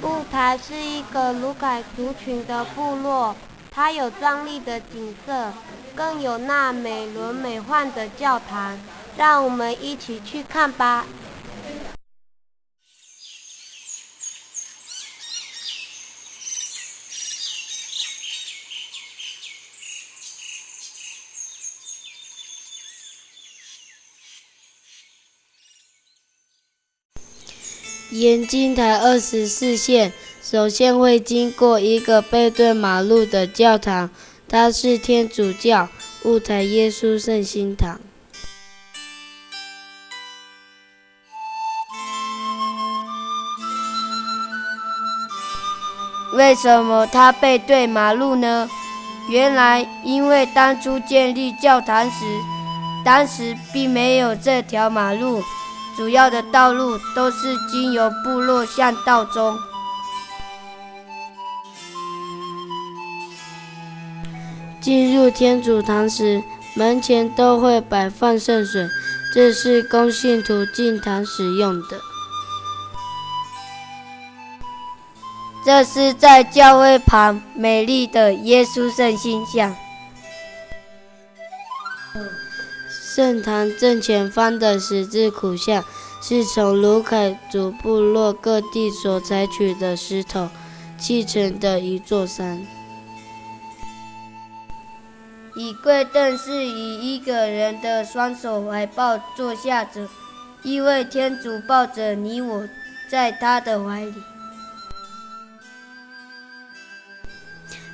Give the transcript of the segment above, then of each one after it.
雾台是一个鲁凯族群的部落，它有壮丽的景色，更有那美轮美奂的教堂。让我们一起去看吧。沿津台24线，首先会经过一个背对马路的教堂，它是天主教雾台耶稣圣心堂。为什么它背对马路呢？原来因为当初建立教堂时，当时并没有这条马路，主要的道路都是经由部落向道中。进入天主堂时，门前都会摆放圣水，这是供信徒进堂使用的。这是在教会旁美丽的耶稣圣心像。圣堂正前方的十字苦像是从鲁凯族部落各地所采取的石头砌成的一座山。椅跪凳是以一个人的双手怀抱坐下着，意味天主抱着你我在他的怀里。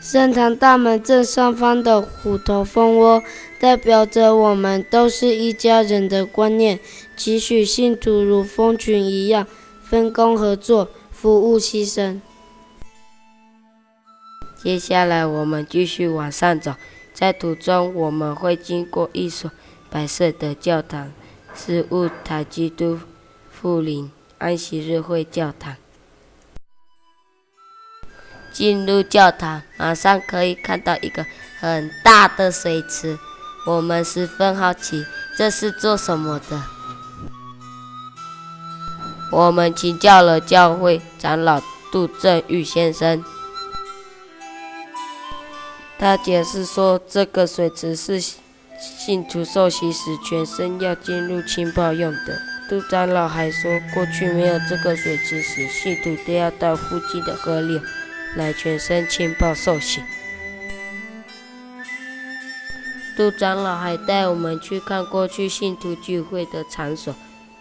圣堂大门正上方的虎头蜂窝，代表着我们都是一家人的观念，期许信徒如蜂群一样分工合作，服务牺牲。接下来我们继续往上走，在途中我们会经过一所白色的教堂，是雾台基督复临安息日会教堂。进入教堂，马上可以看到一个很大的水池，我们十分好奇，这是做什么的？我们请教了教会长老杜正玉先生，他解释说，这个水池是信徒受洗时全身要进入浸泡用的。杜长老还说，过去没有这个水池时，信徒都要到附近的河流来全身浸泡受洗。杜长老还带我们去看过去信徒聚会的场所。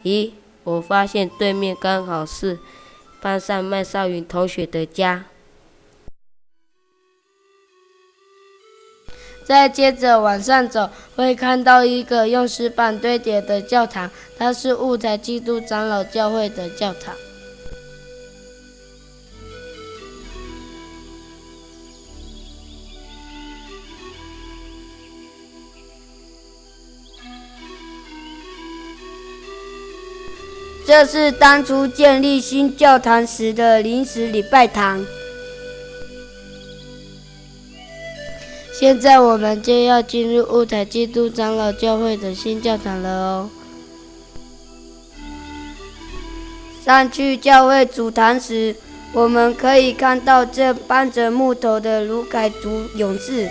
咦，我发现对面刚好是班上麦少云同学的家。再接着往上走，会看到一个用石板堆叠的教堂，它是雾台基督长老教会的教堂。这是当初建立新教堂时的临时礼拜堂。现在我们就要进入雾台基督长老教会的新教堂了哦。上去教会主堂时，我们可以看到这搬着木头的鲁凯族勇士，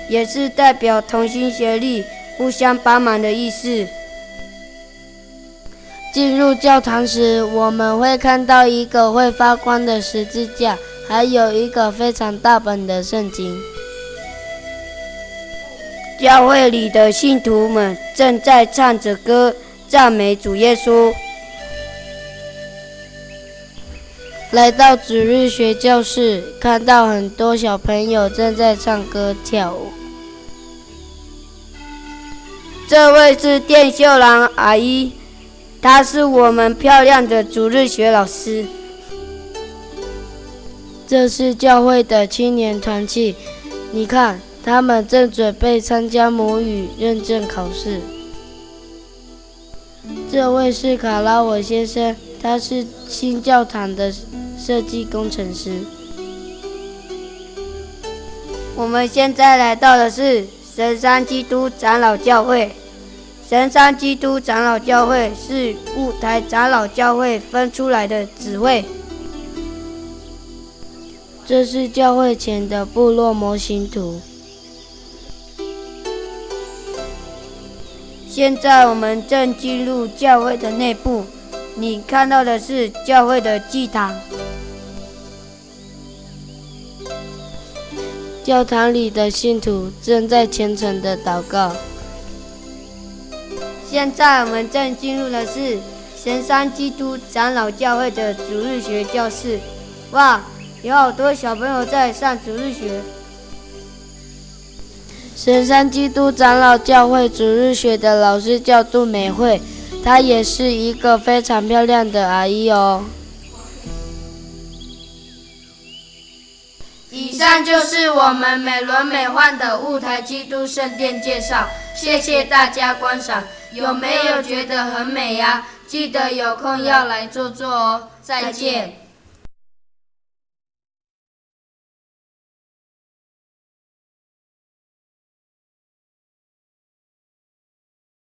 也是代表同心协力、互相帮忙的意思。进入教堂时，我们会看到一个会发光的十字架，还有一个非常大本的圣经。教会里的信徒们正在唱着歌，赞美主耶稣。来到主日学教室，看到很多小朋友正在唱歌跳舞。这位是店秀兰阿姨，她是我们漂亮的主日学老师。这是教会的青年团契，你看，他们正准备参加母语认证考试。这位是卡拉瓦先生，他是新教堂的设计工程师。我们现在来到的是神山基督长老教会。神山基督长老教会是雾台长老教会分出来的子会。这是教会前的部落模型图。现在我们正进入教会的内部，你看到的是教会的祭堂。教堂里的信徒正在虔诚地祷告。现在我们正进入的是神山基督长老教会的主日学教室。哇，有好多小朋友在上主日学。神山基督长老教会主日学的老师叫杜美惠，她也是一个非常漂亮的阿姨哦。以上就是我们美轮美奂的雾台基督圣殿介绍，谢谢大家观赏。有没有觉得很美呀？记得有空要来坐坐哦。再见。